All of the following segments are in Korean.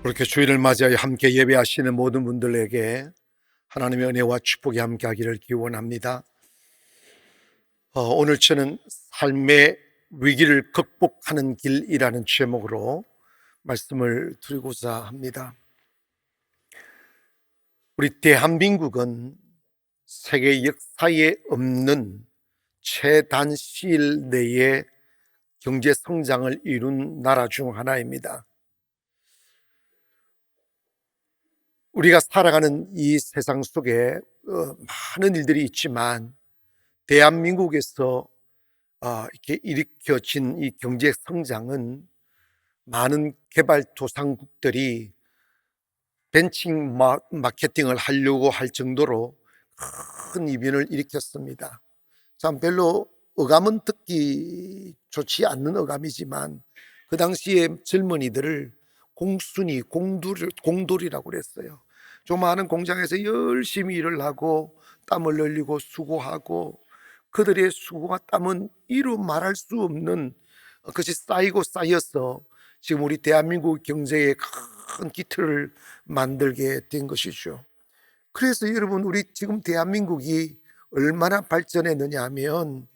그렇게 주일을 맞이하여 함께 예배하시는 모든 분들에게 하나님의 은혜와 축복이 함께하기를 기원합니다. 오늘 저는 삶의 위기를 극복하는 길이라는 제목으로 말씀을 드리고자 합니다. 우리 대한민국은 세계 역사에 없는 최단 시일 내에 경제 성장을 이룬 나라 중 하나입니다. 우리가 살아가는 이 세상 속에 많은 일들이 있지만 대한민국에서 이렇게 일으켜진 이 경제 성장은 많은 개발도상국들이 벤칭 마케팅을 하려고 할 정도로 큰 이변을 일으켰습니다. 참 별로 어감은 듣기 좋지 않는 어감이지만 그 당시에 젊은이들을 공순이, 공돌이라고 그랬어요. 조그마한 공장에서 열심히 일을 하고 땀을 흘리고 수고하고 그들의 수고와 땀은 이루 말할 수 없는 것이 쌓이고 쌓여서 지금 우리 대한민국 경제에 큰 기틀을 만들게 된 것이죠. 그래서 여러분, 우리 지금 대한민국이 얼마나 발전했느냐 하면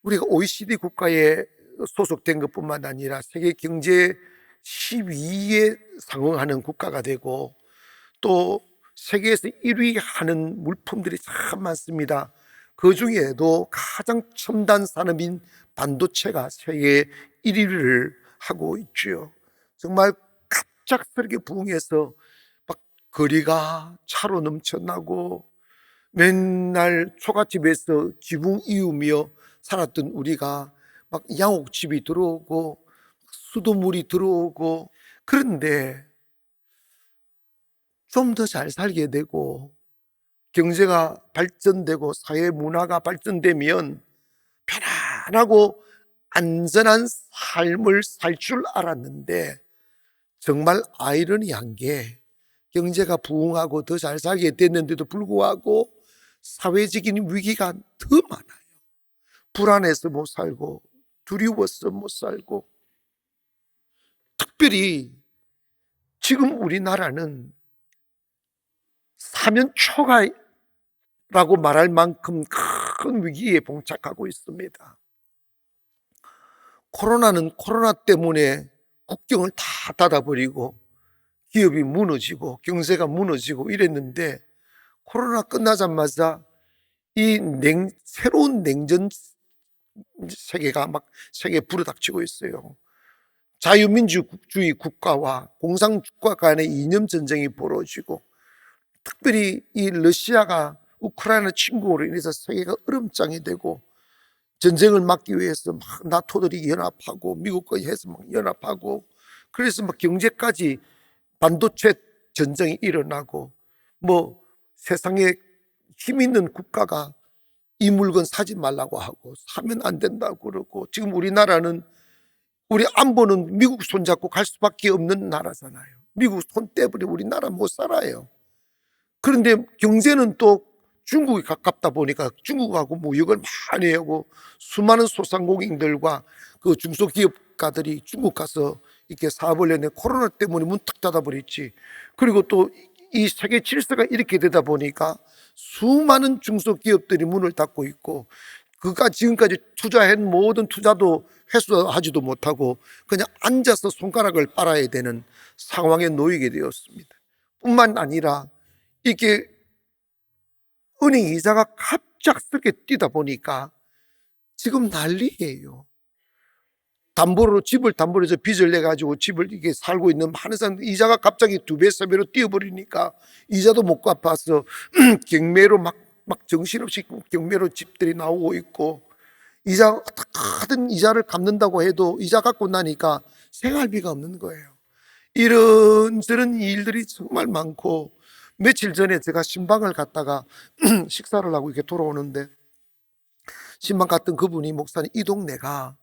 우리가 OECD 국가에 소속된 것뿐만 아니라 세계 경제 12위에 상응하는 국가가 되고 또 세계에서 1위 하는 물품들이 참 많습니다. 그 중에도 가장 첨단 산업인 반도체가 세계 1위를 하고 있죠. 정말 갑작스럽게 부흥해서 막 거리가 차로 넘쳐나고 맨날 초가집에서 지붕 이으며 살았던 우리가 막 양옥집이 들어오고 수도물이 들어오고, 그런데 좀 더 잘 살게 되고 경제가 발전되고 사회 문화가 발전되면 편안하고 안전한 삶을 살 줄 알았는데 정말 아이러니한 게 경제가 부흥하고 더 잘 살게 됐는데도 불구하고 사회적인 위기가 더 많아요. 불안해서 못 살고 두려워서 못 살고, 특별히 지금 우리나라는 사면초가라고 말할 만큼 큰 위기에 봉착하고 있습니다. 코로나는 코로나 때문에 국경을 다 닫아버리고 기업이 무너지고 경제가 무너지고 이랬는데 코로나 끝나자마자 이 새로운 냉전 세계가 막 세계에 불어닥치고 있어요. 자유민주주의 국가와 공산국가 간의 이념 전쟁이 벌어지고, 특별히 이 러시아가 우크라이나 침공으로 인해서 세계가 얼음장이 되고 전쟁을 막기 위해서 막 나토들이 연합하고 미국까지 해서 막 연합하고, 그래서 막 경제까지 반도체 전쟁이 일어나고, 뭐 세상에 힘 있는 국가가 이 물건 사지 말라고 하고 사면 안 된다고 그러고, 지금 우리나라는 우리 안보는 미국 손잡고 갈 수밖에 없는 나라잖아요. 미국 손 떼버리면 우리나라 못 살아요. 그런데 경제는 또 중국이 가깝다 보니까 중국하고 무역을 많이 하고 수많은 소상공인들과 그 중소기업가들이 중국 가서 이렇게 사업을 했는데 코로나 때문에 문 탁 닫아버렸지. 그리고 또 이 세계 질서가 이렇게 되다 보니까 수많은 중소기업들이 문을 닫고 있고, 그가 지금까지 투자한 모든 투자도 회수하지도 못하고 그냥 앉아서 손가락을 빨아야 되는 상황에 놓이게 되었습니다. 뿐만 아니라 이게 은행 이자가 갑작스럽게 뛰다 보니까 지금 난리예요. 집을 담보로 해서 빚을 내가지고 집을 이게 살고 있는 많은 사람들, 이자가 갑자기 2배, 3배로 뛰어버리니까 이자도 못 갚아서 경매로 막 정신없이 경매로 집들이 나오고 있고, 하든 이자를 갚는다고 해도 이자 갚고 나니까 생활비가 없는 거예요. 이런저런 일들이 정말 많고, 며칠 전에 제가 신방을 갔다가 식사를 하고 이렇게 돌아오는데 신방 갔던 그분이, 목사님, 이 동네가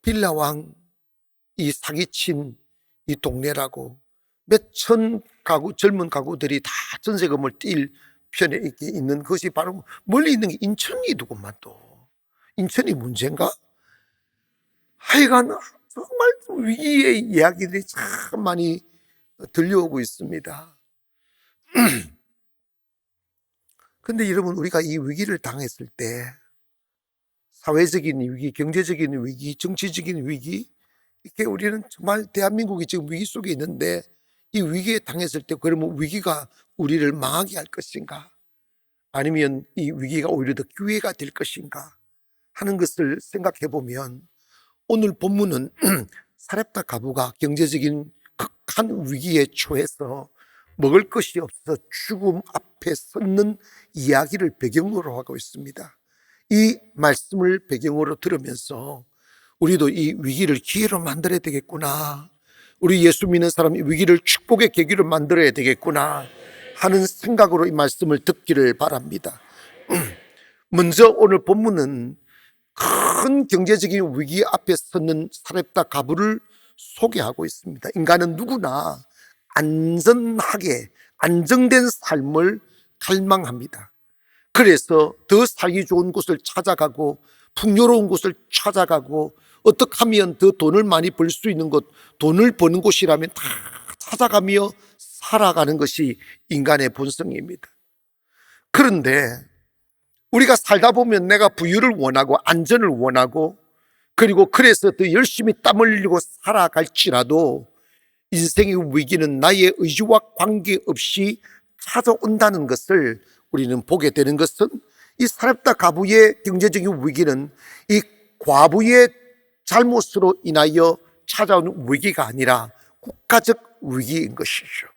빌라왕이 사기친 이 동네라고, 몇천 가구, 젊은 가구들이 다 전세금을 띨 편에 이렇게 있는 것이 바로 멀리 있는 게 인천이더구만. 또 인천이 문제인가? 하여간 정말 위기의 이야기들이 참 많이 들려오고 있습니다. 근데 여러분, 우리가 이 위기를 당했을 때 사회적인 위기, 경제적인 위기, 정치적인 위기, 이렇게 우리는 정말 대한민국이 지금 위기 속에 있는데 이 위기에 당했을 때 그러면 위기가 우리를 망하게 할 것인가? 아니면 이 위기가 오히려 더 기회가 될 것인가? 하는 것을 생각해 보면 오늘 본문은 사렙다 가부가 경제적인 극한 위기에 처해서 먹을 것이 없어서 죽음 앞에 섰는 이야기를 배경으로 하고 있습니다. 이 말씀을 배경으로 들으면서 우리도 이 위기를 기회로 만들어야 되겠구나, 우리 예수 믿는 사람이 위기를 축복의 계기로 만들어야 되겠구나 하는 생각으로 이 말씀을 듣기를 바랍니다. 먼저 오늘 본문은 큰 경제적인 위기 앞에 섰는 사렙다 가부를 소개하고 있습니다. 인간은 누구나 안전하게 안정된 삶을 갈망합니다. 그래서 더 살기 좋은 곳을 찾아가고 풍요로운 곳을 찾아가고 어떻게 하면 더 돈을 많이 벌 수 있는 곳, 돈을 버는 곳이라면 다 찾아가며 살아가는 것이 인간의 본성입니다. 그런데 우리가 살다 보면 내가 부유를 원하고 안전을 원하고 그리고 그래서 더 열심히 땀 흘리고 살아갈지라도 인생의 위기는 나의 의지와 관계없이 찾아온다는 것을 우리는 보게 되는 것은 이 사렙다 가부의 경제적인 위기는 이 과부의 잘못으로 인하여 찾아온 위기가 아니라 국가적 위기인 것이죠.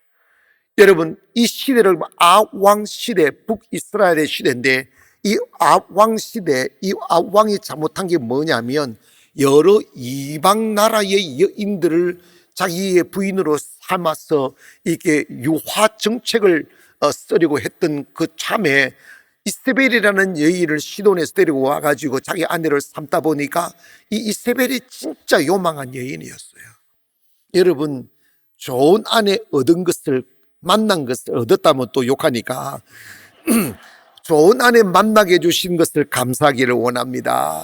여러분, 이 시대를 아왕 시대, 북이스라엘의 시대인데 이 아왕 시대, 이 아왕이 잘못한 게 뭐냐면 여러 이방 나라의 여인들을 자기의 부인으로 삼아서 이렇게 유화 정책을 쓰려고 했던 그 참에 이세벨이라는 여인을 시돈에서 데리고 와가지고 자기 아내를 삼다 보니까 이 이세벨이 진짜 요망한 여인이었어요. 여러분, 좋은 아내 얻은 것을, 만난 것을 얻었다면 또 욕하니까 좋은 아내 만나게 해주신 것을 감사하기를 원합니다.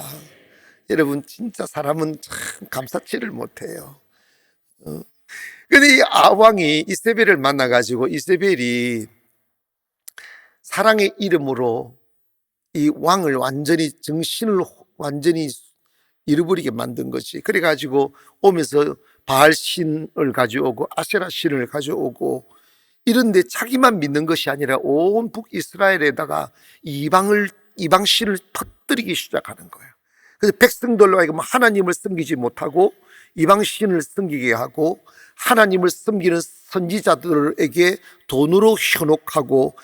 여러분, 진짜 사람은 참 감사치를 못해요. 근데 이 아왕이 이세벨을 만나가지고 이세벨이 사랑의 이름으로 이 왕을 완전히 정신을 완전히 잃어버리게 만든 것이, 그래가지고 오면서 바알신을 가져오고 아세라 신을 가져오고 이런데 자기만 믿는 것이 아니라 온 북이스라엘에다가 이방신을 터뜨리기 시작하는 거예요. 그래서 백성들로 하여금 하나님을 섬기지 못하고 이방신을 섬기게 하고 하나님을 섬기는 선지자들에게 돈으로 현혹하고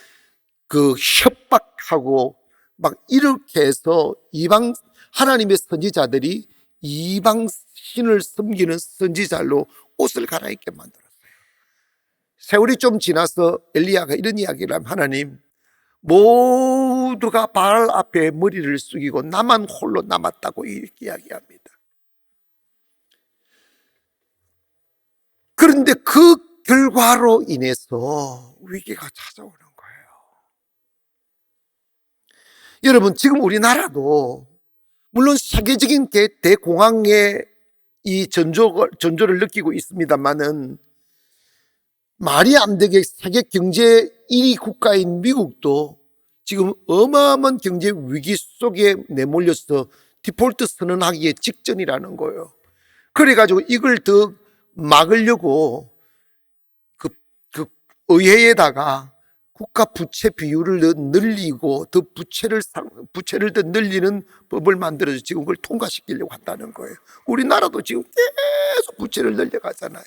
그 협박하고 막 이렇게 해서 이방 하나님의 선지자들이 이방신을 섬기는 선지자로 옷을 갈아입게 만들었어요. 세월이 좀 지나서 엘리야가 이런 이야기를 하면 하나님, 모두가 바알 앞에 머리를 숙이고 나만 홀로 남았다고 이렇게 이야기합니다. 그런데 그 결과로 인해서 위기가 찾아오는 거예요. 여러분, 지금 우리나라도 물론 세계적인 대공황의 이 전조를 느끼고 있습니다만은 말이 안 되게 세계 경제 1위 국가인 미국도 지금 어마어마한 경제 위기 속에 내몰려서 디폴트 선언하기에 직전이라는 거예요. 그래가지고 이걸 더 막으려고 그 의회에다가 국가 부채 비율을 더 늘리고 더 부채를 더 늘리는 법을 만들어서 지금 그걸 통과시키려고 한다는 거예요. 우리나라도 지금 계속 부채를 늘려가잖아요.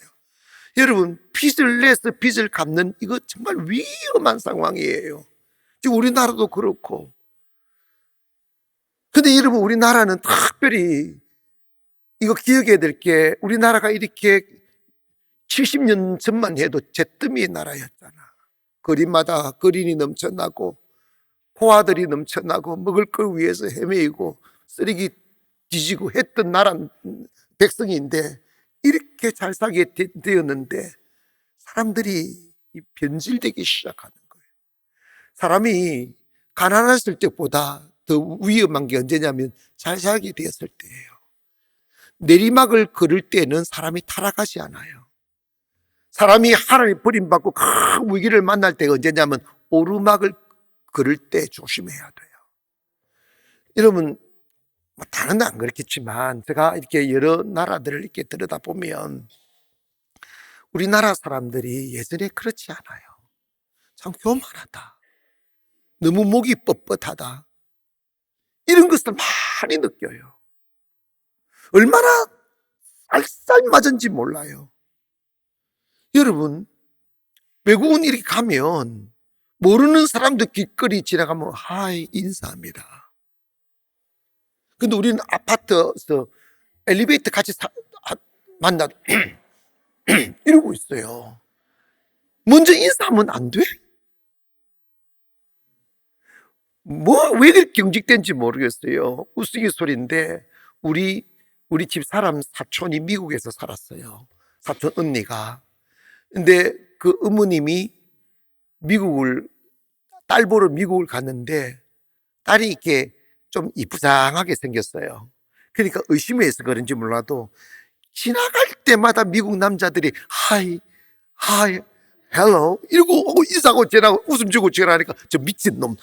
여러분, 빚을 내서 빚을 갚는 이거 정말 위험한 상황이에요. 지금 우리나라도 그렇고. 근데 여러분, 우리나라는 특별히 이거 기억해야 될 게, 우리나라가 이렇게 70년 전만 해도 잿더미의 나라였잖아. 거리마다 거린이 넘쳐나고 포화들이 넘쳐나고 먹을 걸 위해서 헤매이고 쓰레기 뒤지고 했던 나라 백성인데 이렇게 잘 살게 되었는데 사람들이 변질되기 시작하는 거예요. 사람이 가난했을 때보다 더 위험한 게 언제냐면 잘 살게 되었을 때예요. 내리막을 걸을 때는 사람이 타락하지 않아요. 사람이 하나님 버림받고 큰 위기를 만날 때가 언제냐면 오르막을 걸을 때 조심해야 돼요. 여러분, 다른 데는 안 그렇겠지만 제가 이렇게 여러 나라들을 이렇게 들여다보면 우리나라 사람들이 예전에 그렇지 않아요. 참 교만하다, 너무 목이 뻣뻣하다, 이런 것을 많이 느껴요. 얼마나 알쌀맞은지 몰라요. 여러분, 외국은 이렇게 가면 모르는 사람도 길거리 지나가면 하이 인사합니다. 근데 우리는 아파트에서 엘리베이터 같이 만나도 이러고 있어요. 먼저 인사하면 안 돼? 왜 이렇게 경직된지 모르겠어요. 우스갯소리인데 우리 집 사람 사촌이 미국에서 살았어요. 사촌 언니가. 근데 그 어머님이 딸 보러 미국을 갔는데 딸이 이렇게 좀 이쁘장하게 생겼어요. 그러니까 의심해서 그런지 몰라도 지나갈 때마다 미국 남자들이 하이 헬로 이러고 인사하고 지나고 웃음 주고 지나가니까 저 미친놈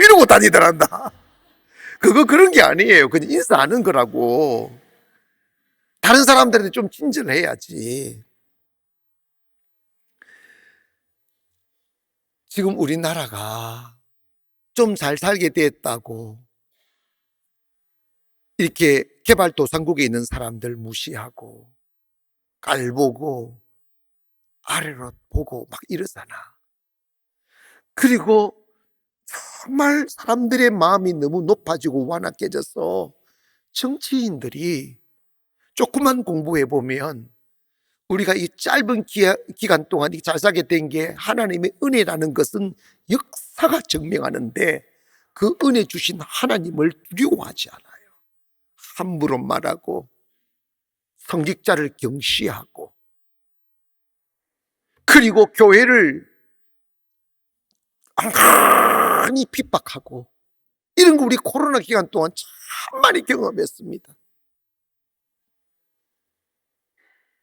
이러고 다니더란다. 그거 그런 게 아니에요. 그냥 인사하는 거라고. 다른 사람들한테 좀 친절해야지. 지금 우리나라가 좀 잘 살게 됐다고 이렇게 개발도상국에 있는 사람들 무시하고 깔보고 아래로 보고 막 이러잖아. 그리고 정말 사람들의 마음이 너무 높아지고 완악해져서 정치인들이 조금만 공부해보면 우리가 이 짧은 기간 동안 잘 살게 된 게 하나님의 은혜라는 것은 역사가 증명하는데 그 은혜 주신 하나님을 두려워하지 않아요. 함부로 말하고 성직자를 경시하고 그리고 교회를 많이 핍박하고 이런 거 우리 코로나 기간 동안 참 많이 경험했습니다.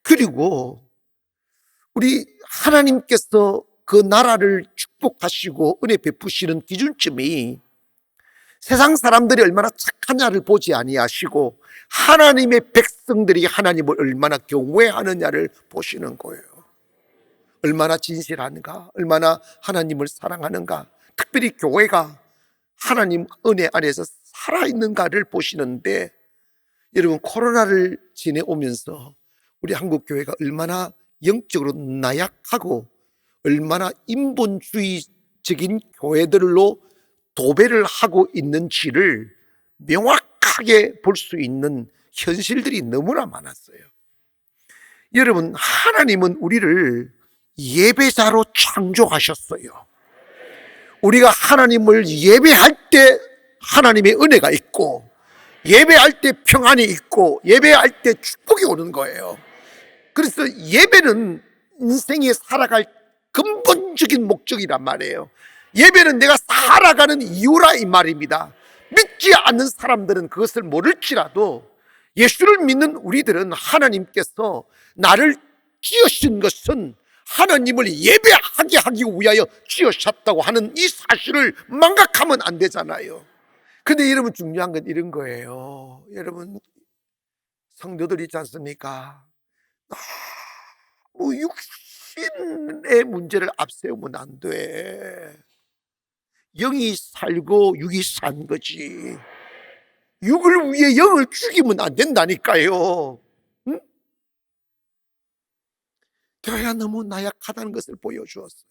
그리고 우리 하나님께서 그 나라를 축복하시고 은혜 베푸시는 기준점이 세상 사람들이 얼마나 착하냐를 보지 아니하시고 하나님의 백성들이 하나님을 얼마나 경외하느냐를 보시는 거예요. 얼마나 진실한가, 얼마나 하나님을 사랑하는가, 특별히 교회가 하나님 은혜 안에서 살아있는가를 보시는데, 여러분 코로나를 지내오면서 우리 한국교회가 얼마나 영적으로 나약하고 얼마나 인본주의적인 교회들로 도배를 하고 있는지를 명확하게 볼 수 있는 현실들이 너무나 많았어요. 여러분, 하나님은 우리를 예배자로 창조하셨어요. 우리가 하나님을 예배할 때 하나님의 은혜가 있고, 예배할 때 평안이 있고, 예배할 때 축복이 오는 거예요. 그래서 예배는 인생에 살아갈 근본적인 목적이란 말이에요. 예배는 내가 살아가는 이유라 이 말입니다. 믿지 않는 사람들은 그것을 모를지라도 예수를 믿는 우리들은 하나님께서 나를 지으신 것은 하나님을 예배하게 하기 위하여 지으셨다고 하는 이 사실을 망각하면 안 되잖아요. 근데 여러분 중요한 건 이런 거예요. 여러분 성도들 있지 않습니까? 육신의 문제를 앞세우면 안 돼. 영이 살고 육이 산 거지. 육을 위해 영을 죽이면 안 된다니까요. 응? 교회가 너무 나약하다는 것을 보여주었어요.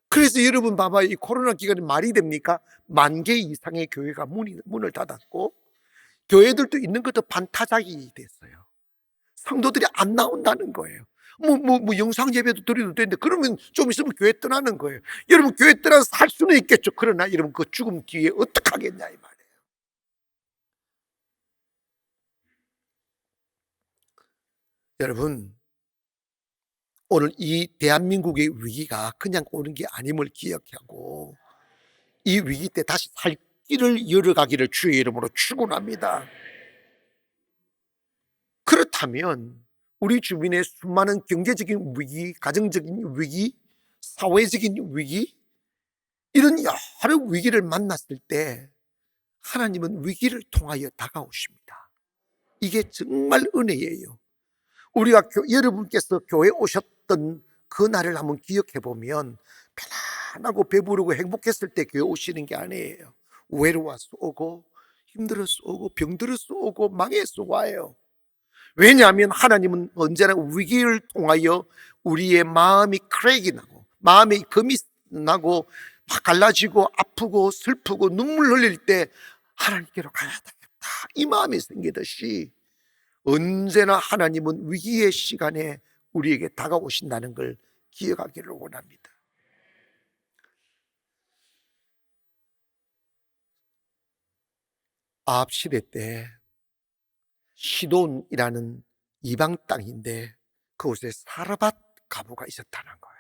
그래서 여러분 봐봐, 이 코로나 기간이 말이 됩니까? 10,000개 이상의 교회가 문을 닫았고 교회들도 있는 것도 반타작이 됐어요. 성도들이 안 나온다는 거예요. 영상 예배도 드려도 되는데 그러면 좀 있으면 교회 떠나는 거예요. 여러분 교회 떠나서 살 수는 있겠죠. 그러나 여러분 그 죽음 뒤에 어떡하겠냐 이 말이에요. 여러분 오늘 이 대한민국의 위기가 그냥 오는 게 아님을 기억하고 이 위기 때 다시 살 길을 열어가기를 주의 이름으로 축원합니다. 그렇다면 우리 주변의 수많은 경제적인 위기, 가정적인 위기, 사회적인 위기, 이런 여러 위기를 만났을 때 하나님은 위기를 통하여 다가오십니다. 이게 정말 은혜예요. 우리가 여러분께서 교회에 오셨던 그 날을 한번 기억해 보면 편안하고 배부르고 행복했을 때 교회 오시는 게 아니에요. 외로워서 오고 힘들어서 오고 병들어서 오고 망해서 와요. 왜냐하면 하나님은 언제나 위기를 통하여 우리의 마음이 크랙이 나고 마음의 금이 나고 막 갈라지고 아프고 슬프고 눈물 흘릴 때 하나님께로 가야 되겠다, 이 마음이 생기듯이 언제나 하나님은 위기의 시간에 우리에게 다가오신다는 걸 기억하기를 원합니다. 아합 시대 때 시돈이라는 이방 땅인데 그곳에 사르밧 가부가 있었다는 거예요.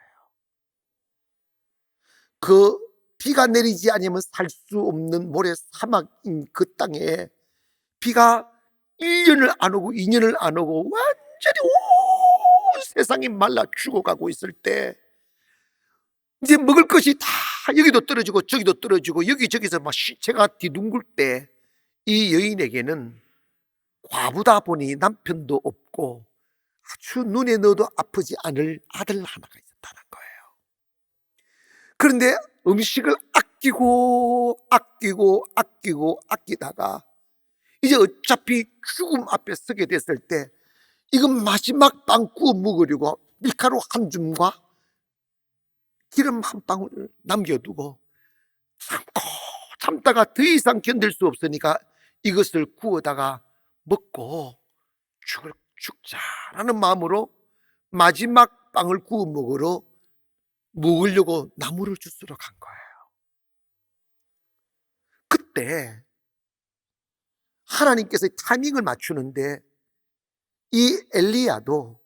그 비가 내리지 않으면 살 수 없는 모래 사막인 그 땅에 비가 1년을 안 오고 2년을 안 오고 완전히 온 세상이 말라 죽어가고 있을 때 이제 먹을 것이 다 여기도 떨어지고 저기도 떨어지고 여기저기서 막 시체가 뒤둥글 때 이 여인에게는 과부다 보니 남편도 없고 아주 눈에 넣어도 아프지 않을 아들 하나가 있었다는 거예요. 그런데 음식을 아끼다가 이제 어차피 죽음 앞에 서게 됐을 때 이건 마지막 빵 구워 먹으려고 밀가루 한 줌과 기름 한 방울 남겨두고 참다가 더 이상 견딜 수 없으니까 이것을 구워다가 먹고 죽자라는 마음으로 마지막 빵을 구워 먹으려고 나무를 주스러 간 거예요. 그때 하나님께서 타이밍을 맞추는데 이 엘리야도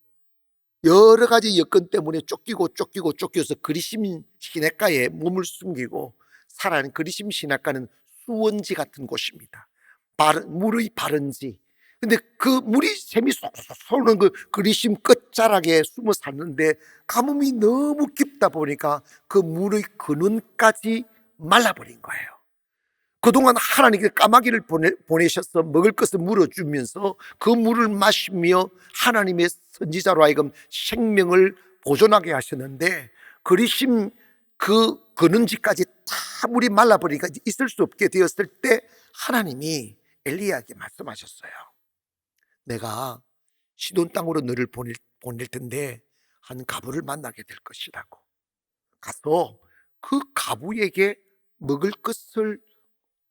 여러 가지 여건 때문에 쫓겨서 그리심 시냇가에 몸을 숨기고 살아가는 그리심 시냇가는 수원지 같은 곳입니다. 물의 바른지. 근데 그 물이 샘이 쏙쏙 쏘는 그 그리심 끝자락에 숨어 샀는데 가뭄이 너무 깊다 보니까 그 물의 근원까지 말라버린 거예요. 그동안 하나님께 까마귀를 보내셔서 먹을 것을 물어주면서 그 물을 마시며 하나님의 선지자로 하여금 생명을 보존하게 하셨는데 그리심 그 근원지까지 다 물이 말라버리니까 있을 수 없게 되었을 때 하나님이 엘리야에게 말씀하셨어요. 내가 시돈 땅으로 너를 보낼 텐데 한 가부를 만나게 될 것이라고. 가서 그 가부에게 먹을 것을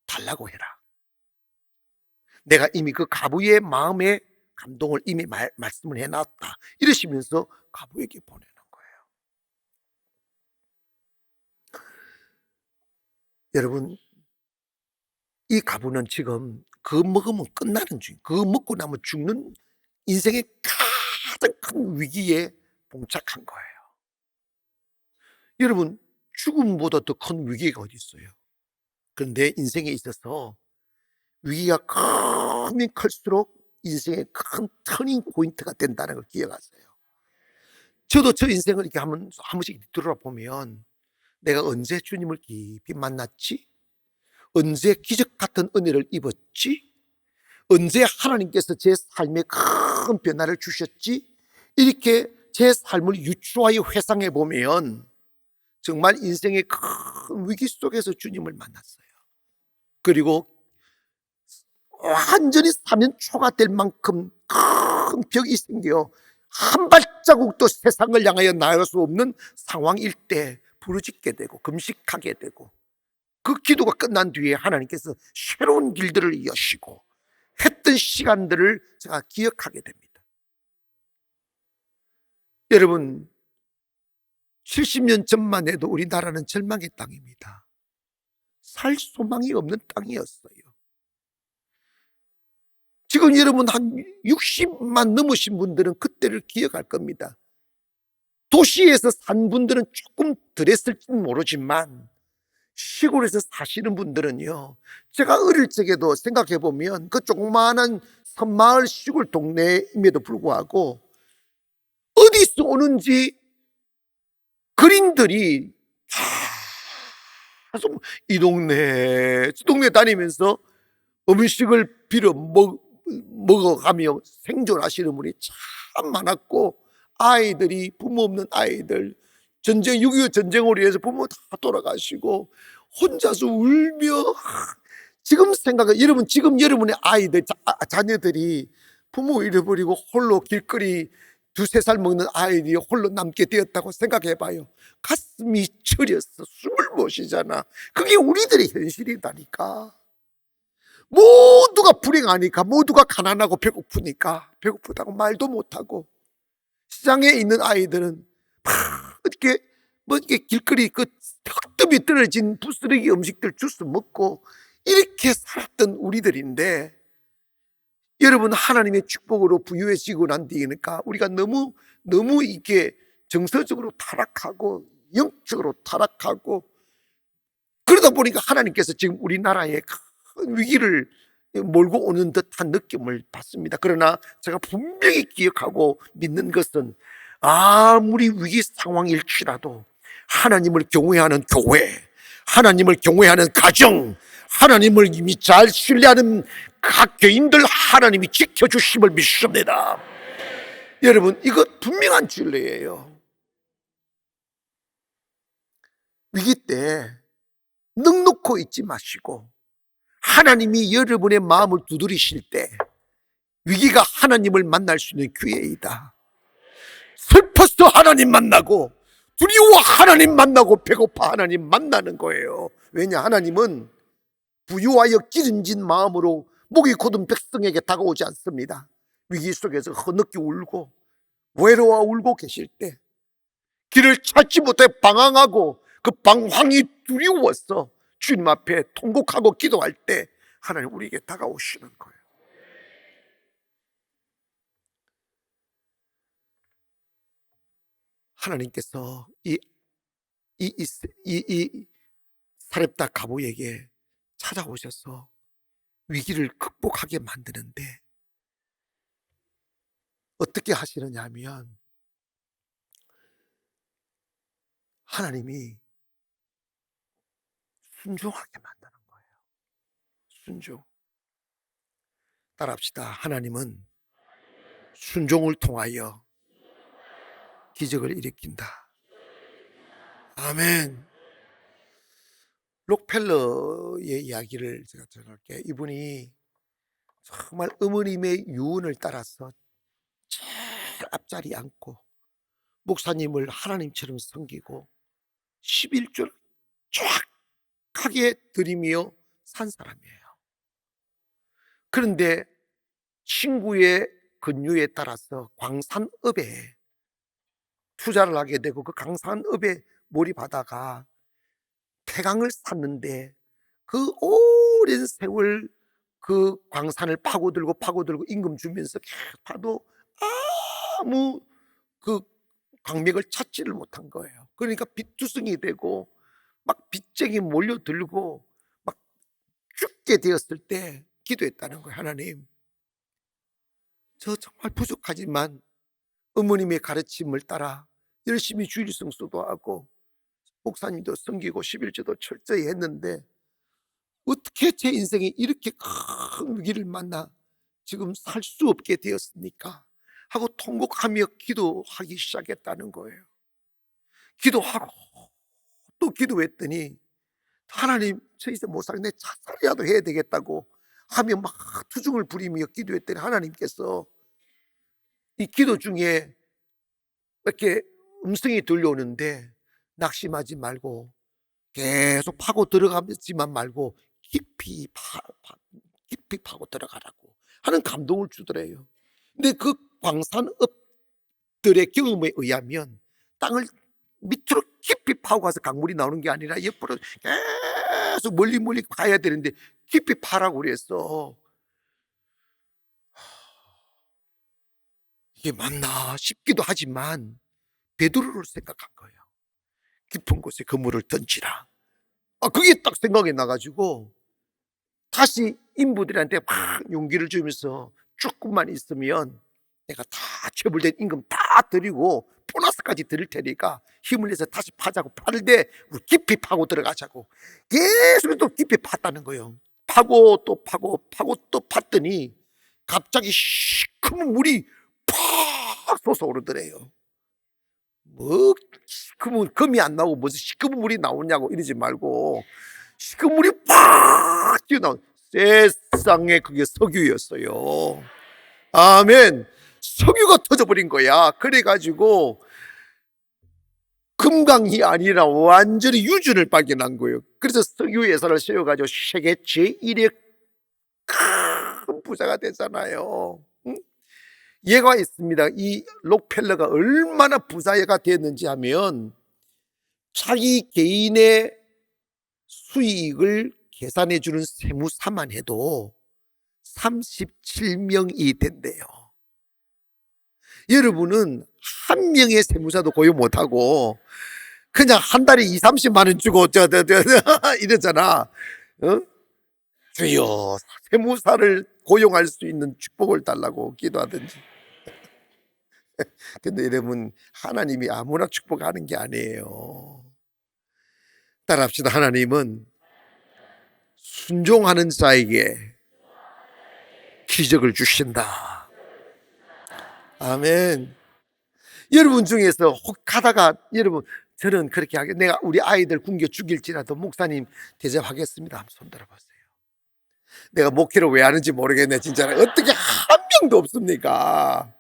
달라고 해라. 내가 이미 그 가부의 마음에 감동을 이미 말씀을 해놨다. 이러시면서 가부에게 보내는 거예요. 여러분, 이 가부는 지금 그거 먹으면 끝나는 중, 그거 먹고 나면 죽는 인생의 가장 큰 위기에 봉착한 거예요. 여러분, 죽음보다 더 큰 위기가 어디 있어요? 그런데 인생에 있어서 위기가 크면 클수록 인생의 큰 터닝 포인트가 된다는 걸 기억하세요. 저도 저 인생을 이렇게 한 번씩 뒤돌아보면 내가 언제 주님을 깊이 만났지? 언제 기적 같은 은혜를 입었지? 언제 하나님께서 제 삶에 큰 변화를 주셨지? 이렇게 제 삶을 유추하여 회상해 보면 정말 인생의 큰 위기 속에서 주님을 만났어요. 그리고 완전히 사면초가 될 만큼 큰 벽이 생겨 한 발자국도 세상을 향하여 나아갈 수 없는 상황일 때 부르짖게 되고 금식하게 되고 그 기도가 끝난 뒤에 하나님께서 새로운 길들을 여시고 했던 시간들을 제가 기억하게 됩니다. 여러분, 70년 전만 해도 우리나라는 절망의 땅입니다. 살 소망이 없는 땅이었어요. 지금 여러분 한 60만 넘으신 분들은 그때를 기억할 겁니다. 도시에서 산 분들은 조금 덜 했을지 모르지만 시골에서 사시는 분들은요, 제가 어릴 적에도 생각해 보면 그 조그마한 섬마을 시골 동네임에도 불구하고 어디서 오는지 그림들이 계속 이 동네 저 동네 다니면서 음식을 먹어가며 생존하시는 분이 참 많았고, 아이들이 부모 없는 아이들, 6.25 전쟁으로 인해서 부모 다 돌아가시고 혼자서 울며, 지금 생각해, 지금 여러분의 아이들, 자녀들이 부모 잃어버리고 홀로 길거리 2~3살 먹는 아이들이 홀로 남게 되었다고 생각해 봐요. 가슴이 저려서 숨을 못 쉬잖아. 그게 우리들의 현실이다니까. 모두가 불행하니까, 모두가 가난하고 배고프니까, 배고프다고 말도 못하고, 시장에 있는 아이들은 막 이렇게 길거리 그 흙더미 떨어진 부스러기 음식들 주스 먹고 이렇게 살았던 우리들인데, 여러분, 하나님의 축복으로 부유해지고 난 뒤니까 우리가 너무 이게 정서적으로 타락하고 영적으로 타락하고, 그러다 보니까 하나님께서 지금 우리나라에 큰 위기를 몰고 오는 듯한 느낌을 받습니다. 그러나 제가 분명히 기억하고 믿는 것은, 아무리 위기 상황일지라도 하나님을 경외하는 교회, 하나님을 경외하는 가정, 하나님을 이미 잘 신뢰하는 각 교인들 하나님이 지켜주심을 믿습니다. 여러분, 이거 분명한 진리예요. 위기 때 넉넉히 있지 마시고, 하나님이 여러분의 마음을 두드리실 때 위기가 하나님을 만날 수 있는 기회이다. 슬퍼서 하나님 만나고, 두려워 하나님 만나고, 배고파 하나님 만나는 거예요. 왜냐? 하나님은 부유하여 기름진 마음으로 목이 곧은 백성에게 다가오지 않습니다. 위기 속에서 흐느끼 울고 외로워 울고 계실 때, 길을 찾지 못해 방황하고 그 방황이 두려워서 주님 앞에 통곡하고 기도할 때 하나님 우리에게 다가오시는 거예요. 하나님께서 이 사렙다 가부에게 찾아오셔서 위기를 극복하게 만드는데 어떻게 하시느냐 하면, 하나님이 순종하게 만드는 거예요. 순종. 따라합시다. 하나님은 순종을 통하여 기적을 일으킨다. 아멘. 록펠러의 이야기를 제가 전할게요. 이분이 정말 어머님의 유언을 따라서 제일 앞자리에 앉고 목사님을 하나님처럼 섬기고 11조를 정확하게 드리며 산 사람이에요. 그런데 친구의 권유에 따라서 광산업에 투자를 하게 되고 그 광산업에 몰입하다가 폐강을 샀는데 그 오랜 세월 그 광산을 파고들고 임금 주면서 계속 파도 아무 그 광맥을 찾지를 못한 거예요. 그러니까 빚투성이 되고 막 빚쟁이 몰려들고 막 죽게 되었을 때 기도했다는 거예요. 하나님, 저 정말 부족하지만 어머님의 가르침을 따라 열심히 주일 성수도 하고 목사님도 섬기고 11조도 철저히 했는데 어떻게 제 인생에 이렇게 큰 위기를 만나 지금 살 수 없게 되었습니까? 하고 통곡하며 기도하기 시작했다는 거예요. 기도하고 또 기도했더니, 하나님, 저 이제 못 살겠네, 자살이라도 해야 되겠다고 하며 막 투정을 부리며 기도했더니 하나님께서 이 기도 중에 이렇게 음성이 들려오는데, 낙심하지 말고 계속 파고 들어가지만 말고 깊이 파고 들어가라고 하는 감동을 주더래요. 근데 그 광산업들의 경험에 의하면 땅을 밑으로 깊이 파고 가서 강물이 나오는 게 아니라 옆으로 계속 멀리 가야 되는데 깊이 파라고 그랬어. 이게 맞나 싶기도 하지만 베드로를 생각한 거예요. 깊은 곳에 그물을 던지라. 그게 딱 생각이 나가지고 다시 인부들한테 막 용기를 주면서 조금만 있으면 내가 다 체불된 임금 다 드리고 보너스까지 드릴 테니까 힘을 내서 다시 파자고, 파는데 우리 깊이 파고 들어가자고 계속 또 깊이 팠다는 거예요. 파고 또 파고 파고 또 팠더니 갑자기 시커먼 물이 팍 솟아오르더래요. 뭐 시커먼 금이 안 나오고 무슨 시커먼 물이 나오냐고 이러지 말고 시커먼 물이 팍 튀어나온, 세상에 그게 석유였어요. 아멘. 석유가 터져버린 거야. 그래가지고 금강이 아니라 완전히 유준을 발견한 거예요. 그래서 석유 회사를 세워가지고 세계 제1의 큰 부자가 되잖아요. 응? 예가 있습니다. 이 록펠러가 얼마나 부자가 됐는지 하면 자기 개인의 수익을 계산해 주는 세무사만 해도 37명이 된대요. 여러분은 한 명의 세무사도 고용 못하고 그냥 한 달에 2, 30만 원 주고 이러잖아. 어? 주여, 세무사를 고용할 수 있는 축복을 달라고 기도하든지. 근데 여러분, 하나님이 아무나 축복하는 게 아니에요. 따라합시다. 하나님은 순종하는 자에게 기적을 주신다. 아멘. 여러분 중에서 혹하다가 여러분, 저는 그렇게 하게, 내가 우리 아이들 굶겨 죽일지라도 목사님 대접하겠습니다. 한번 손 들어보세요. 내가 목회를 왜 하는지 모르겠네. 진짜 어떻게 한 명도 없습니까?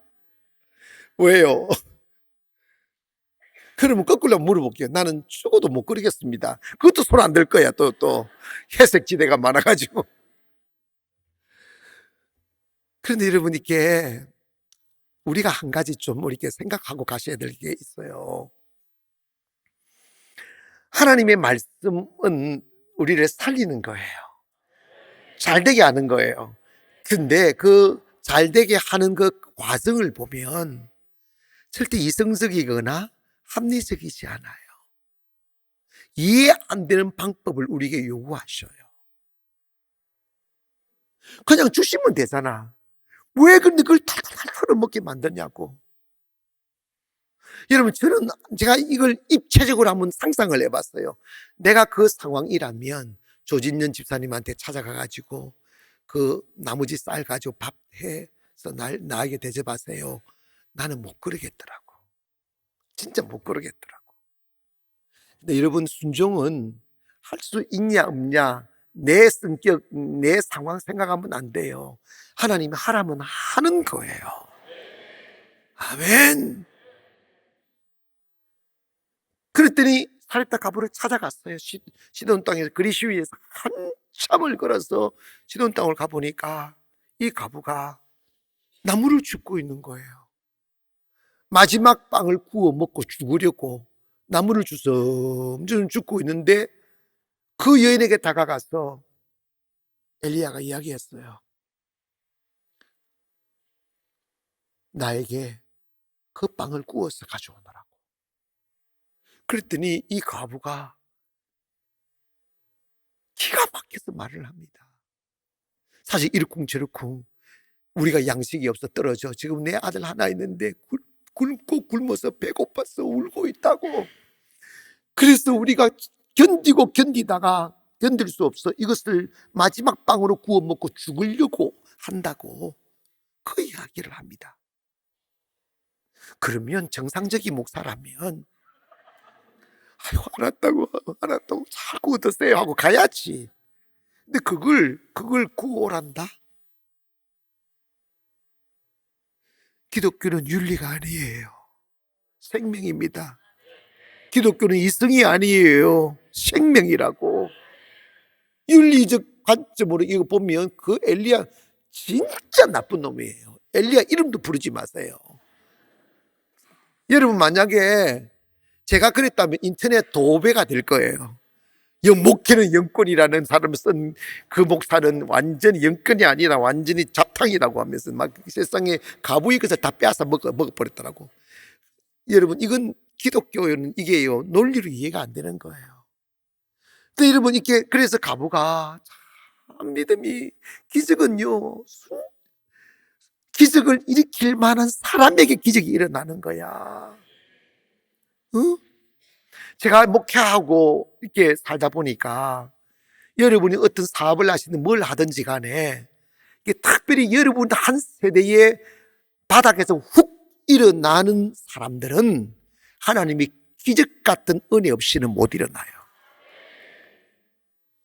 왜요? 그러면 거꾸로 물어볼게요. 나는 죽어도 못 그러겠습니다. 그것도 손 안 들 거야. 또 회색지대가 많아가지고. 그런데 여러분, 이게 우리가 한 가지 좀 이렇게 생각하고 가셔야 될 게 있어요. 하나님의 말씀은 우리를 살리는 거예요. 잘되게 하는 거예요. 근데 그 잘되게 하는 그 과정을 보면 절대 이성적이거나 합리적이지 않아요. 이해 안 되는 방법을 우리에게 요구하셔요. 그냥 주시면 되잖아. 왜 근데 그걸 탈탈탈 털어먹게 만드냐고. 여러분, 제가 이걸 입체적으로 한번 상상을 해봤어요. 내가 그 상황이라면 조진년 집사님한테 찾아가가지고 그 나머지 쌀 가지고 밥 해서 나에게 대접하세요. 나는 못 그러겠더라고. 진짜 못 그러겠더라고. 근데 여러분, 순종은 할 수 있냐 없냐, 내 성격, 내 상황 생각하면 안 돼요. 하나님이 하라면 하는 거예요. 아멘. 그랬더니 사렙다 가부를 찾아갔어요. 시돈 땅에서 그리시위에서 한참을 걸어서 시돈 땅을 가보니까 이 가부가 나무를 줍고 있는 거예요. 마지막 빵을 구워 먹고 죽으려고 나무를 주섬주섬 줍고 있는데 그 여인에게 다가가서 엘리야가 이야기했어요. 나에게 그 빵을 구워서 가져오너라고. 그랬더니 이 과부가 기가 막혀서 말을 합니다. 사실 이러쿵저러쿵 우리가 양식이 없어 떨어져. 지금 내 아들 하나 있는데 굶고 굶어서 배고파서 울고 있다고. 그래서 우리가 견디고 견디다가 견딜 수 없어 이것을 마지막 빵으로 구워 먹고 죽으려고 한다고 그 이야기를 합니다. 그러면 정상적인 목사라면 아유, 알았다고 잘 구워 드세요 하고 가야지. 근데 그걸 구워란다? 기독교는 윤리가 아니에요. 생명입니다. 기독교는 이성이 아니에요. 생명이라고. 윤리적 관점으로 이거 보면 그 엘리야 진짜 나쁜 놈이에요. 엘리야 이름도 부르지 마세요. 여러분, 만약에 제가 그랬다면 인터넷 도배가 될 거예요. 목회는 영권이라는 사람을 쓴 그 목사는 완전히 영권이 아니라 완전히 잡탕이라고 하면서 막 세상에 가부의 것을 다 빼앗아 먹어버렸더라고. 여러분, 이건 기독교는 이게요, 논리로 이해가 안 되는 거예요. 그 여러분, 이렇게 그래서 가부가 참 믿음이, 기적은요, 기적을 일으킬 만한 사람에게 기적이 일어나는 거야. 응? 제가 목회하고 이렇게 살다 보니까 여러분이 어떤 사업을 하시든 뭘 하든지 간에 이게 특별히 여러분 한 세대의 바닥에서 훅 일어나는 사람들은 하나님이 기적 같은 은혜 없이는 못 일어나요.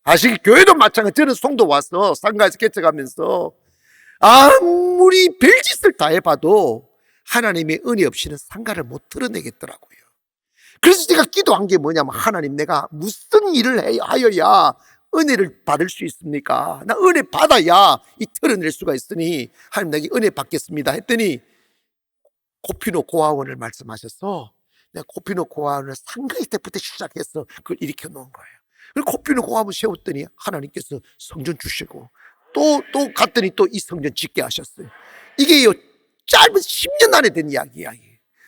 아시기 교회도 마찬가지. 저는 송도 와서 상가에서 개척하면서 아무리 별짓을 다 해봐도 하나님의 은혜 없이는 상가를 못 털어내겠더라고요. 그래서 제가 기도한 게 뭐냐면, 하나님, 내가 무슨 일을 하여야 은혜를 받을 수 있습니까? 나 은혜 받아야 이 털어낼 수가 있으니 하나님, 내게 은혜 받겠습니다 했더니 코피노 고아원을 말씀하셔서 내가 코피노 고아원을 상가일 때부터 시작해서 그걸 일으켜 놓은 거예요. 그리고 코피노 고아원 세웠더니 하나님께서 성전 주시고 또 갔더니 또 이 성전 짓게 하셨어요. 이게요, 짧은 10년 안에 된 이야기야.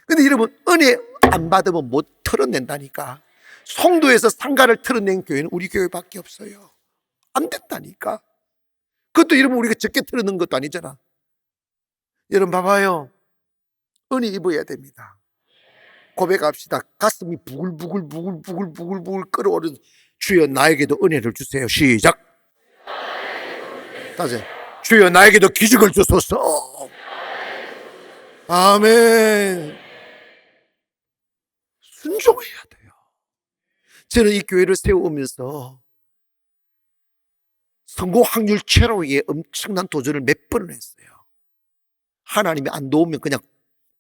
근데 여러분, 은혜 안 받으면 못 털어낸다니까. 송도에서 상가를 털어낸 교회는 우리 교회밖에 없어요. 안 된다니까. 그것도 여러분 우리가 적게 털어낸 것도 아니잖아. 여러분 봐봐요. 은혜 입어야 됩니다. 고백합시다. 가슴이 부글부글 끓어오르는, 주여 나에게도 은혜를 주세요. 시작. 다시, 주여 나에게도 기적을 주소서. 아멘. 순종해야 돼요. 저는 이 교회를 세우면서 성공 확률 최로의 엄청난 도전을 몇 번을 했어요. 하나님이 안 도우면 그냥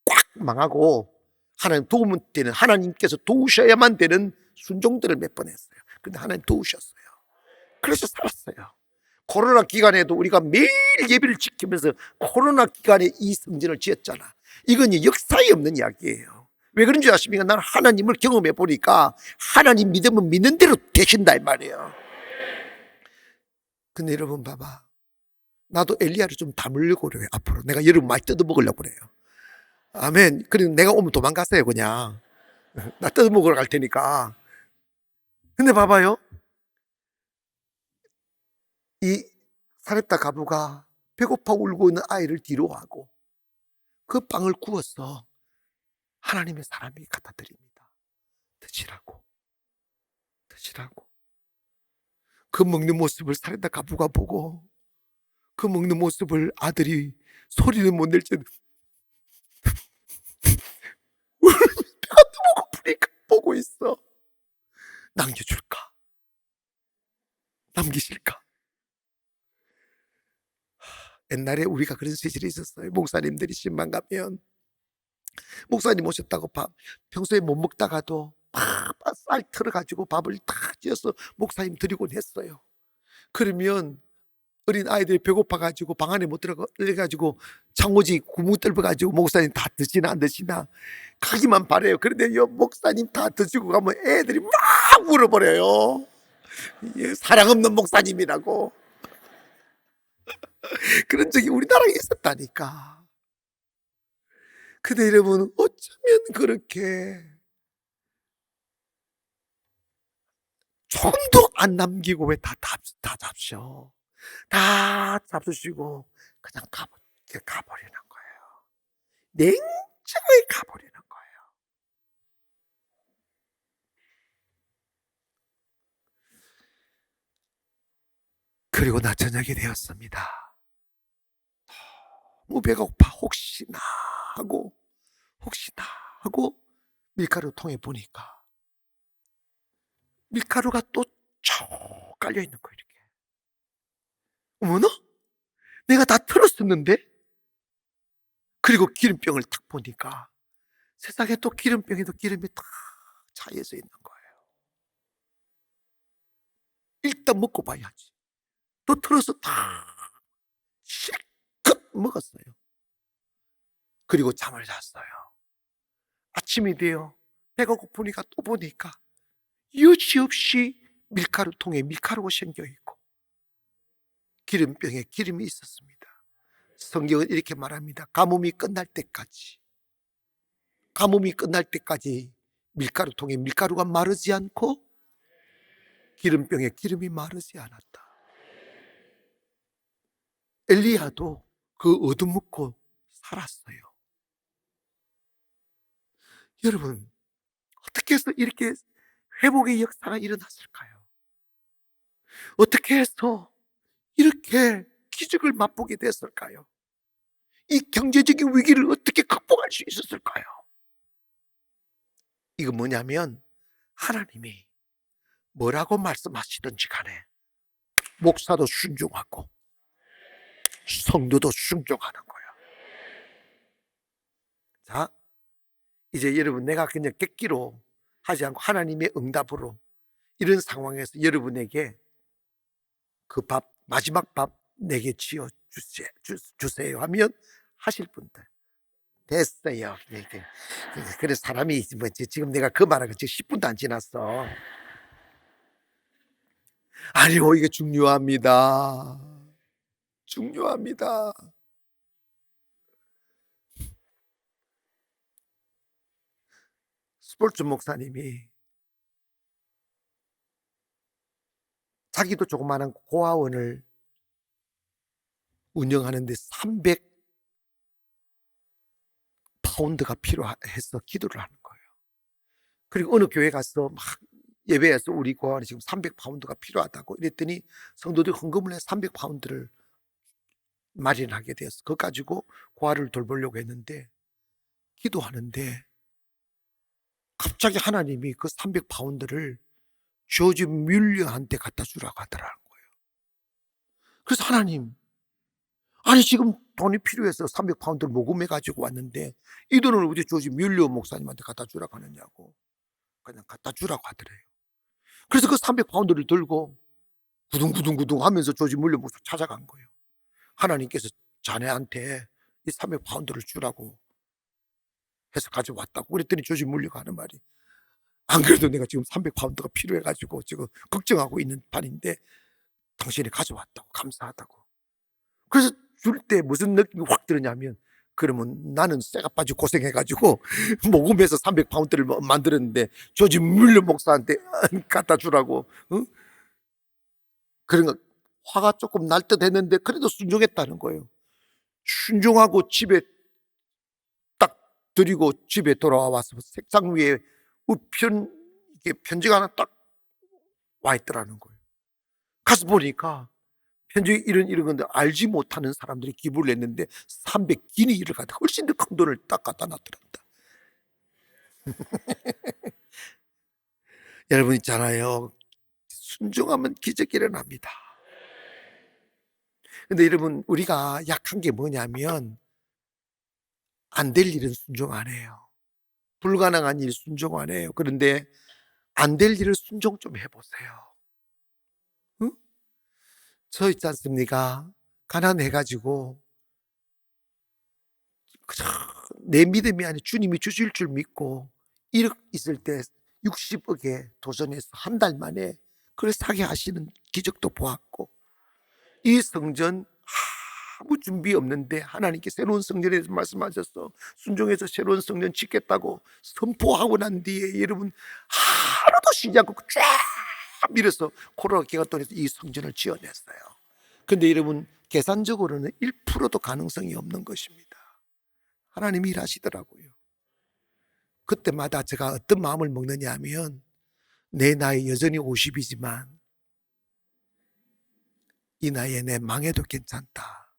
꽉 망하고, 하나님 도우면 되는, 하나님께서 도우셔야만 되는 순종들을 몇 번 했어요. 근데 하나님 도우셨어요. 그래서 살았어요. 코로나 기간에도 우리가 매일 예배를 지키면서 코로나 기간에 이 성전을 지었잖아. 이건 역사에 없는 이야기예요. 왜 그런지 아십니까? 나는 하나님을 경험해 보니까 하나님 믿으면 믿는 대로 되신다 이 말이에요. 근데 여러분 봐봐, 나도 엘리야를 좀 다물려고 그래요. 앞으로 내가 여러분 많이 뜯어먹으려고 그래요. 아멘. 그리고 내가 오면 도망가세요. 그냥 나 뜯어먹으러 갈 테니까. 근데 봐봐요, 이 사렙다 가부가 배고파 울고 있는 아이를 뒤로 하고 그 빵을 구워서 하나님의 사람이 갖다 드립니다. 드시라고. 그 먹는 모습을 사렙다 가부가 보고, 그 먹는 모습을 아들이 소리는 못 낼 때 배가 너무 고프니까 보고 있어. 남겨줄까? 남기실까? 옛날에 우리가 그런 시절이 있었어요. 목사님들이 신방 가면 목사님 오셨다고 밥 평소에 못 먹다가도 쌀 털어가지고 밥을 다 지어서 목사님 드리곤 했어요. 그러면 어린 아이들이 배고파가지고 방 안에 못 들어가가지고 창호지 구멍 뚫어가지고 목사님 다 드시나 안 드시나 가기만 바래요. 그런데 요 목사님 다 드시고 가면 애들이 막 울어버려요. 사랑 없는 목사님이라고. 그런 적이 우리나라에 있었다니까. 근데 여러분, 어쩌면 그렇게 조금도 안 남기고 왜 다 잡셔? 다 잡수시고 그냥 가버리는 거예요. 냉정하게 가버리는 거예요. 그리고 나 저녁이 되었습니다. 너무 배가 고파. 혹시나 하고 밀가루 통에 보니까 밀가루가 또 쭉 깔려 있는 거예요. 이렇게. 어머나? 내가 다 털었었는데? 그리고 기름병을 딱 보니까 세상에 또 기름병에도 기름이 다 차여져 있는 거예요. 일단 먹고 봐야지. 또 털어서 다 실컷 먹었어요. 그리고 잠을 잤어요. 아침이 돼요. 배가 고프니까 또 보니까 여지없이 밀가루통에 밀가루가 생겨있고 기름병에 기름이 있었습니다. 성경은 이렇게 말합니다. 가뭄이 끝날 때까지 밀가루통에 밀가루가 마르지 않고 기름병에 기름이 마르지 않았다. 엘리야도 그 얻어먹고 살았어요. 여러분, 어떻게 해서 이렇게 회복의 역사가 일어났을까요? 어떻게 해서 이렇게 기적을 맛보게 됐을까요? 이 경제적인 위기를 어떻게 극복할 수 있었을까요? 이거 뭐냐면 하나님이 뭐라고 말씀하시든지 간에 목사도 순종하고 성도도 순종하는 거예요. 자, 이제 여러분, 내가 그냥 객기로 하지 않고 하나님의 응답으로 이런 상황에서 여러분에게 그 밥, 마지막 밥 내게 지어 주세요 하면 하실 분들 됐어요. 이렇게. 그래서 사람이 뭐 지금 내가 그 말하고 지금 10분도 안 지났어. 아니요, 이게 중요합니다. 중요합니다. 스폴츠 목사님이 자기도 조그마한 고아원을 운영하는데 300파운드가 필요해서 기도를 하는 거예요. 그리고 어느 교회 가서 막 예배에서 우리 고아원이 지금 300파운드가 필요하다고 이랬더니 성도들이 헌금을 해 300파운드를 마련하게 되었어. 그거 가지고 고아를 돌보려고 했는데 기도하는데 갑자기 하나님이 그 300파운드를 조지 뮬러한테 갖다 주라고 하더라는 거예요. 그래서 하나님, 아니 지금 돈이 필요해서 300파운드를 모금해 가지고 왔는데 이 돈을 어디 조지 뮬러 목사님한테 갖다 주라고 하느냐고. 그냥 갖다 주라고 하더래요. 그래서 그 300파운드를 들고 구둥구둥구둥 하면서 조지 뮬러 목사 찾아간 거예요. 하나님께서 자네한테 이 300파운드를 주라고 해서 가져왔다고. 그랬더니 조지 뮬러가 하는 말이, 안 그래도 내가 지금 300파운드가 필요해가지고 지금 걱정하고 있는 판인데 당신이 가져왔다고, 감사하다고. 그래서 줄 때 무슨 느낌이 확 들었냐면, 그러면 나는 쇠가 빠지고 고생해가지고 모금해서 300파운드를 만들었는데 조지 뮬러 목사한테 갖다 주라고, 응? 그런 거 화가 조금 날 듯 했는데 그래도 순종했다는 거예요. 순종하고 집에 딱 드리고 집에 돌아와 와서 책상 위에 우편 이게 편지가 하나 딱 와 있더라는 거예요. 가서 보니까 편지에 이런 건데 알지 못하는 사람들이 기부를 했는데 300기니를 갖다 훨씬 더 큰 돈을 딱 갖다 놨더랍니다. 여러분 있잖아요. 순종하면 기적이 일어납니다. 근데 여러분, 우리가 약한 게 뭐냐면 안 될 일은 순종 안 해요. 불가능한 일 순종 안 해요. 그런데 안 될 일을 순종 좀 해보세요. 응? 저 있지 않습니까? 가난해가지고 그저 내 믿음이 아니 주님이 주실 줄 믿고 1억 있을 때 60억에 도전해서 한 달 만에 그걸 사게 하시는 기적도 보았고, 이 성전 아무 준비 없는데 하나님께 새로운 성전에 대해서 말씀하셔서 순종해서 새로운 성전 짓겠다고 선포하고 난 뒤에 여러분 하루도 쉬지 않고 쫙 밀어서 코로나 기간 동안에 이 성전을 지어냈어요. 그런데 여러분, 계산적으로는 1%도 가능성이 없는 것입니다. 하나님이 일하시더라고요. 그때마다 제가 어떤 마음을 먹느냐 하면, 내 나이 여전히 50이지만 이 나이에 내 망해도 괜찮다.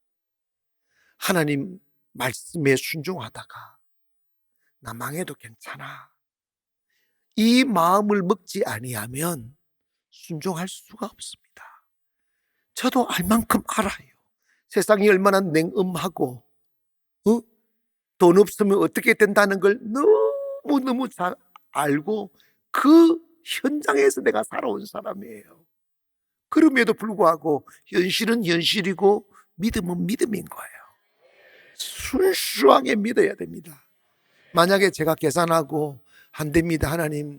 하나님 말씀에 순종하다가 나 망해도 괜찮아. 이 마음을 먹지 아니하면 순종할 수가 없습니다. 저도 알 만큼 알아요. 세상이 얼마나 냉엄하고, 어? 돈 없으면 어떻게 된다는 걸 너무너무 잘 알고 그 현장에서 내가 살아온 사람이에요. 그럼에도 불구하고 현실은 현실이고 믿음은 믿음인 거예요. 순수하게 믿어야 됩니다. 만약에 제가 계산하고 안 됩니다, 하나님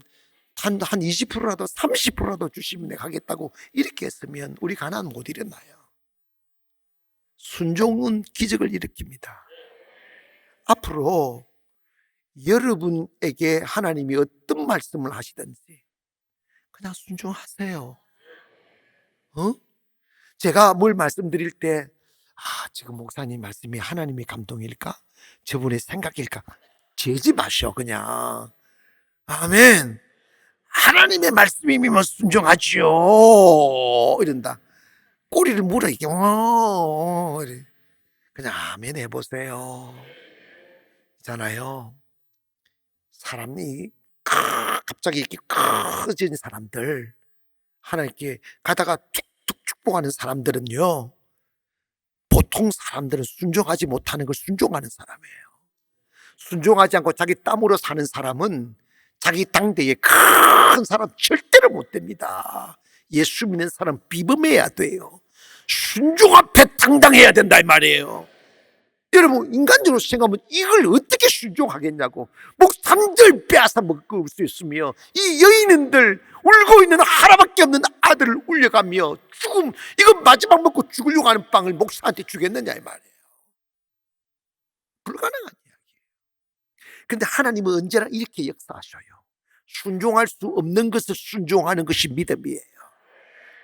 한 20%라도 30%라도 주시면 내가 하겠다고 이렇게 했으면 우리 가난 못 일어나요. 순종은 기적을 일으킵니다. 앞으로 여러분에게 하나님이 어떤 말씀을 하시든지 그냥 순종하세요. 어? 제가 뭘 말씀드릴 때 지금 목사님 말씀이 하나님의 감동일까? 저분의 생각일까? 재지 마셔 그냥. 아멘. 하나님의 말씀이면 순종하지요 이런다. 꼬리를 물어 이게 이래. 그냥 아멘 해보세요. 있잖아요, 사람이 갑자기 이렇게 커진 사람들, 하나님께 가다가 툭툭 축복하는 사람들은요, 보통 사람들은 순종하지 못하는 걸 순종하는 사람이에요. 순종하지 않고 자기 땀으로 사는 사람은 자기 당대에 큰 사람 절대로 못 됩니다. 예수 믿는 사람 비범해야 돼요. 순종 앞에 당당해야 된다 이 말이에요. 여러분, 인간적으로 생각하면 이걸 어떻게 순종하겠냐고. 목삼들 빼앗아 먹을 수 있으며 이 여인들 울고 있는 하나밖에 없는 아들을 울려가며 죽음, 이거 마지막 먹고 죽으려고 하는 빵을 목사한테 주겠느냐 이 말이에요. 불가능한 이야기예요. 그런데 하나님은 언제나 이렇게 역사하셔요. 순종할 수 없는 것을 순종하는 것이 믿음이에요.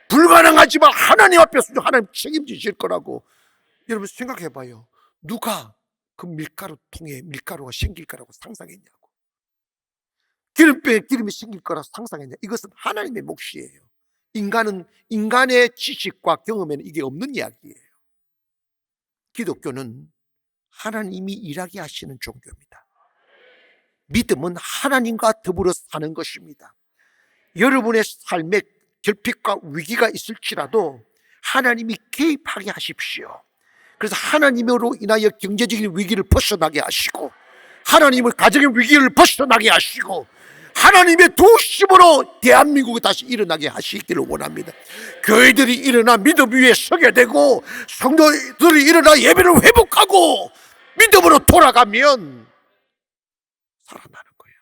불가능하지만 하나님 앞에 순종, 하나님 책임지실 거라고. 여러분 생각해봐요. 누가 그 밀가루 통에 밀가루가 생길 거라고 상상했냐고. 기름병에 기름이 생길 거라고 상상했냐. 이것은 하나님의 몫이에요. 인간의 지식과 경험에는 이게 없는 이야기예요. 기독교는 하나님이 일하게 하시는 종교입니다. 믿음은 하나님과 더불어 사는 것입니다. 여러분의 삶에 결핍과 위기가 있을지라도 하나님이 개입하게 하십시오. 그래서 하나님으로 인하여 경제적인 위기를 벗어나게 하시고, 하나님의 가정의 위기를 벗어나게 하시고, 하나님의 도심으로 대한민국이 다시 일어나게 하시기를 원합니다. 교회들이 일어나 믿음 위에 서게 되고, 성도들이 일어나 예배를 회복하고 믿음으로 돌아가면 살아나는 거예요.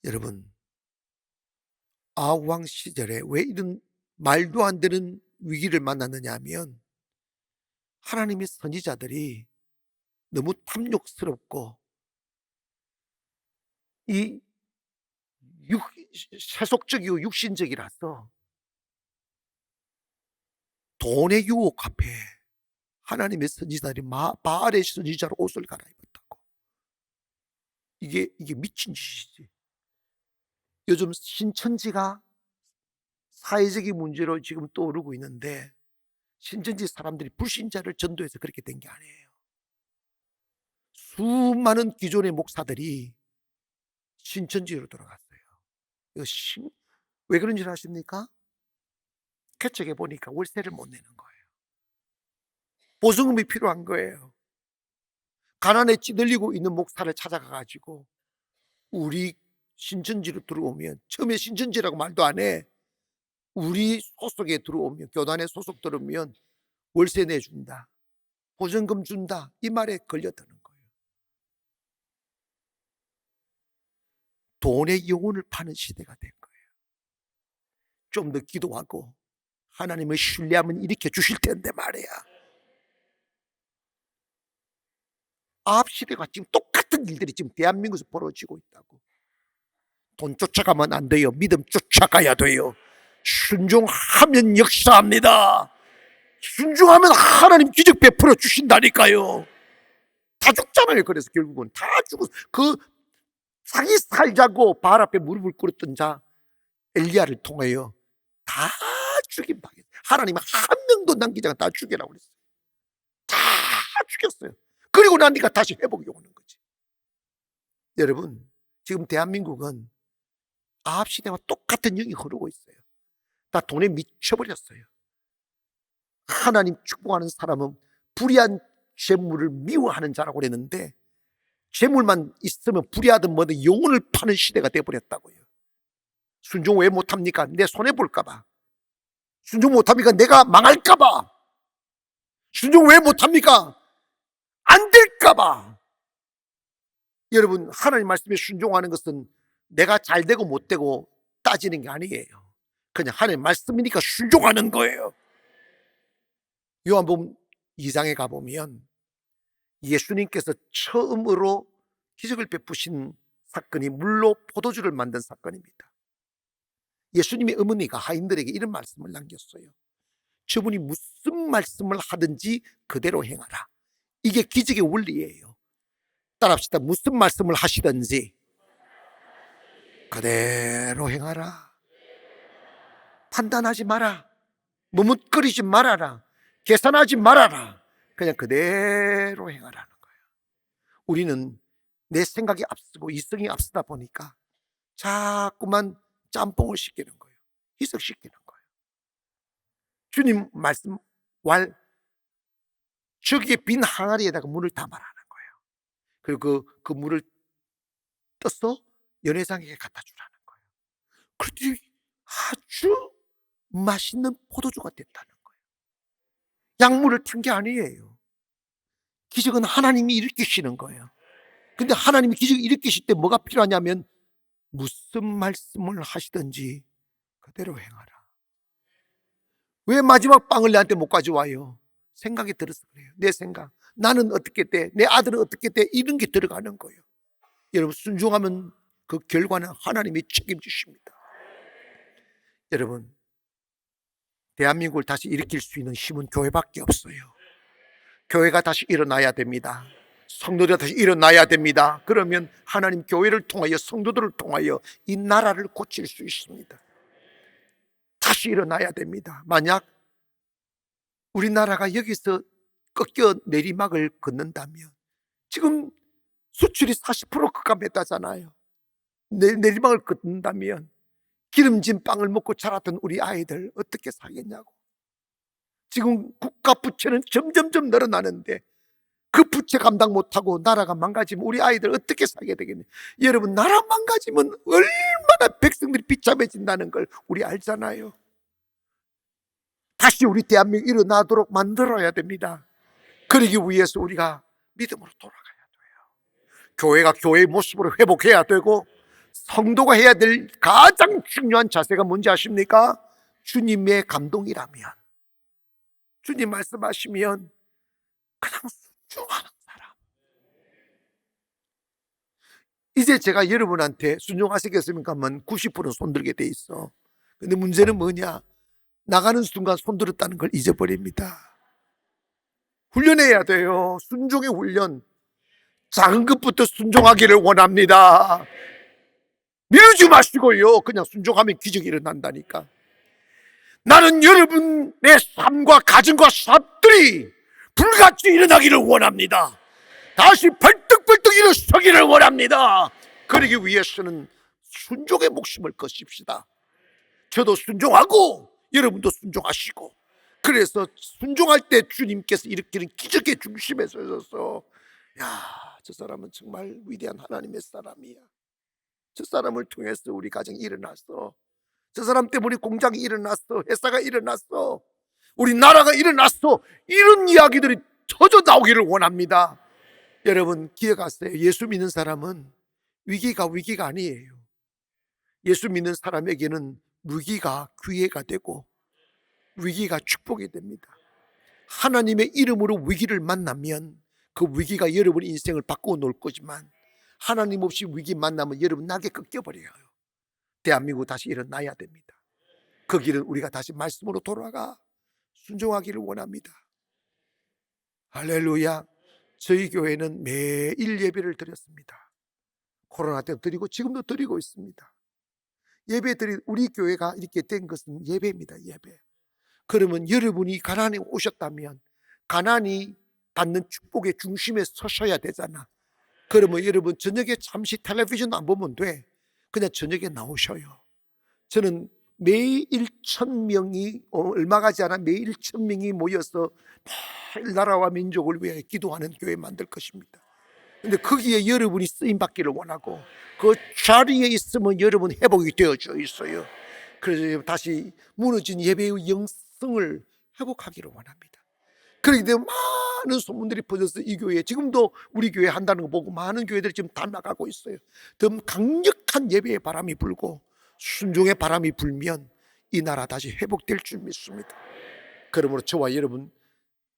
여러분, 아합 왕 시절에 왜 이런 말도 안 되는 위기를 만났느냐 하면, 하나님의 선지자들이 너무 탐욕스럽고 이 세속적이고 육신적이라서 돈의 유혹 앞에 하나님의 선지자들이 바알의 선지자로 옷을 갈아입었다고. 이게 미친 짓이지. 요즘 신천지가 사회적인 문제로 지금 떠오르고 있는데, 신천지 사람들이 불신자를 전도해서 그렇게 된 게 아니에요. 수많은 기존의 목사들이 신천지로 돌아갔어요. 이거 왜 그런 줄 아십니까? 개척해 보니까 월세를 못 내는 거예요. 보증금이 필요한 거예요. 가난에 찌들리고 있는 목사를 찾아가 가지고 우리 신천지로 들어오면, 처음에 신천지라고 말도 안 해, 우리 소속에 들어오면, 교단에 소속 들어오면 월세 내준다, 보증금 준다, 이 말에 걸려드는 거예요. 돈의 영혼을 파는 시대가 된 거예요. 좀 더 기도하고 하나님을 신뢰하면 일으켜 주실 텐데 말이야. 아합 시대가 지금 똑같은 일들이 지금 대한민국에서 벌어지고 있다고. 돈 쫓아가면 안 돼요. 믿음 쫓아가야 돼요. 순종하면 역사합니다. 순종하면 하나님 기적 베풀어 주신다니까요. 다 죽잖아요. 그래서 결국은 다 죽었어. 자기 살자고 바알 앞에 무릎을 꿇었던 자 엘리야를 통하여 다 죽임 당했어요. 하나님은 한 명도 남기지 않고 다 죽이라고 그랬어요. 다 죽였어요. 그리고 나니까 다시 회복이 오는 거지. 여러분, 지금 대한민국은 아합 시대와 똑같은 영이 흐르고 있어요. 다 돈에 미쳐버렸어요. 하나님 축복하는 사람은 불의한 재물을 미워하는 자라고 그랬는데, 재물만 있으면 불의하든 뭐든 영혼을 파는 시대가 돼버렸다고요. 순종 왜 못합니까? 내 손해볼까봐. 순종 못합니까? 내가 망할까봐. 순종 왜 못합니까? 안 될까봐. 여러분, 하나님 말씀에 순종하는 것은 내가 잘 되고 못 되고 따지는 게 아니에요. 그냥 하나님 말씀이니까 순종하는 거예요. 요한복음 2장에 가보면 예수님께서 처음으로 기적을 베푸신 사건이 물로 포도주를 만든 사건입니다. 예수님의 어머니가 하인들에게 이런 말씀을 남겼어요. 저분이 무슨 말씀을 하든지 그대로 행하라. 이게 기적의 원리예요. 따라합시다. 무슨 말씀을 하시든지 그대로 행하라. 판단하지 마라. 머뭇거리지 말아라. 계산하지 말아라. 그냥 그대로 행하라는 거예요. 우리는 내 생각이 앞서고 이성이 앞서다 보니까 자꾸만 짬뽕을 시키는 거예요. 희석시키는 거예요. 주님 말씀 저기에 빈 항아리에다가 물을 담아라는 거예요. 그리고 그 물을 떠서 연회장에게 갖다 주라는 거예요. 그랬더니 아주 맛있는 포도주가 됐다는 거예요. 약물을 탄 게 아니에요. 기적은 하나님이 일으키시는 거예요. 근데 하나님이 기적을 일으키실 때 뭐가 필요하냐면 무슨 말씀을 하시든지 그대로 행하라. 왜 마지막 빵을 내한테 못 가져와요? 생각이 들어서 그래요. 내 생각. 나는 어떻게 돼? 내 아들은 어떻게 돼? 이런 게 들어가는 거예요. 여러분, 순종하면 그 결과는 하나님이 책임지십니다. 여러분, 대한민국을 다시 일으킬 수 있는 힘은 교회밖에 없어요. 교회가 다시 일어나야 됩니다. 성도들이 다시 일어나야 됩니다. 그러면 하나님 교회를 통하여 성도들을 통하여 이 나라를 고칠 수 있습니다. 다시 일어나야 됩니다. 만약 우리나라가 여기서 꺾여 내리막을 걷는다면 지금 수출이 40% 급감했다잖아요. 내리막을 걷는다면 기름진 빵을 먹고 자랐던 우리 아이들 어떻게 살겠냐고. 지금 국가 부채는 점점점 늘어나는데 그 부채 감당 못하고 나라가 망가지면 우리 아이들 어떻게 살게 되겠냐. 여러분, 나라 망가지면 얼마나 백성들이 비참해진다는 걸 우리 알잖아요. 다시 우리 대한민국 일어나도록 만들어야 됩니다. 그러기 위해서 우리가 믿음으로 돌아가야 돼요. 교회가 교회의 모습으로 회복해야 되고, 성도가 해야 될 가장 중요한 자세가 뭔지 아십니까? 주님의 감동이라면, 주님 말씀하시면 그냥 순종하는 사람. 이제 제가 여러분한테 순종하시겠습니까 하면 90% 손들게 돼 있어. 근데 문제는 뭐냐? 나가는 순간 손들었다는 걸 잊어버립니다. 훈련해야 돼요. 순종의 훈련. 작은 것부터 순종하기를 원합니다. 미루지 마시고요. 그냥 순종하면 기적이 일어난다니까. 나는 여러분의 삶과 가정과 사업들이 불같이 일어나기를 원합니다. 다시 벌떡벌떡 일어서기를 원합니다. 그러기 위해서는 순종의 목숨을 거십시다. 저도 순종하고 여러분도 순종하시고, 그래서 순종할 때 주님께서 일으키는 기적의 중심에 서셔서, 야, 저 사람은 정말 위대한 하나님의 사람이야. 저 사람을 통해서 우리 가정이 일어났어. 저 사람 때문에 공장이 일어났어. 회사가 일어났어. 우리 나라가 일어났어. 이런 이야기들이 터져 나오기를 원합니다. 여러분, 기억하세요. 예수 믿는 사람은 위기가 아니에요. 예수 믿는 사람에게는 위기가 기회가 되고 위기가 축복이 됩니다. 하나님의 이름으로 위기를 만나면 그 위기가 여러분 인생을 바꾸어 놓을 거지만, 하나님 없이 위기 만나면 여러분 낙에 꺾여버려요. 대한민국 다시 일어나야 됩니다. 그 길은 우리가 다시 말씀으로 돌아가 순종하기를 원합니다. 할렐루야. 저희 교회는 매일 예배를 드렸습니다. 코로나 때도 드리고 지금도 드리고 있습니다. 우리 교회가 이렇게 된 것은 예배입니다. 예배. 그러면 여러분이 가나안에 오셨다면 가나안이 받는 축복의 중심에 서셔야 되잖아. 그러면 여러분 저녁에 잠시 텔레비전 안 보면 돼. 그냥 저녁에 나오셔요. 저는 매일 1,000명이 얼마 가지 않아 매일 1,000명이 모여서 매일 나라와 민족을 위해 기도하는 교회 만들 것입니다. 근데 거기에 여러분이 쓰임 받기를 원하고, 그 자리에 있으면 여러분 회복이 되어져 있어요. 그래서 다시 무너진 예배의 영성을 회복하기를 원합니다. 그렇기 때문에 많은 소문들이 퍼져서 이 교회, 지금도 우리 교회 한다는 거 보고 많은 교회들이 지금 다 나가고 있어요. 더 강력한 예배의 바람이 불고 순종의 바람이 불면 이 나라 다시 회복될 줄 믿습니다. 그러므로 저와 여러분,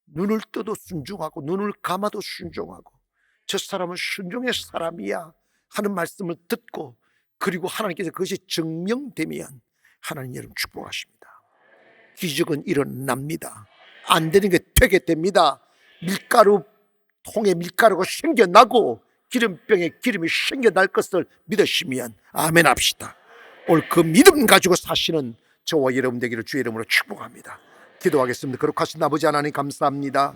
눈을 떠도 순종하고 눈을 감아도 순종하고, 저 사람은 순종의 사람이야 하는 말씀을 듣고, 그리고 하나님께서 그것이 증명되면 하나님 여러분 축복하십니다. 기적은 일어납니다. 안 되는 게 되게 됩니다. 밀가루 통에 밀가루가 생겨나고 기름병에 기름이 생겨날 것을 믿으시면 아멘 합시다. 오늘 그 믿음 가지고 사시는 저와 여러분 되기를 주의 이름으로 축복합니다. 기도하겠습니다. 거룩하신 아버지 하나님 감사합니다.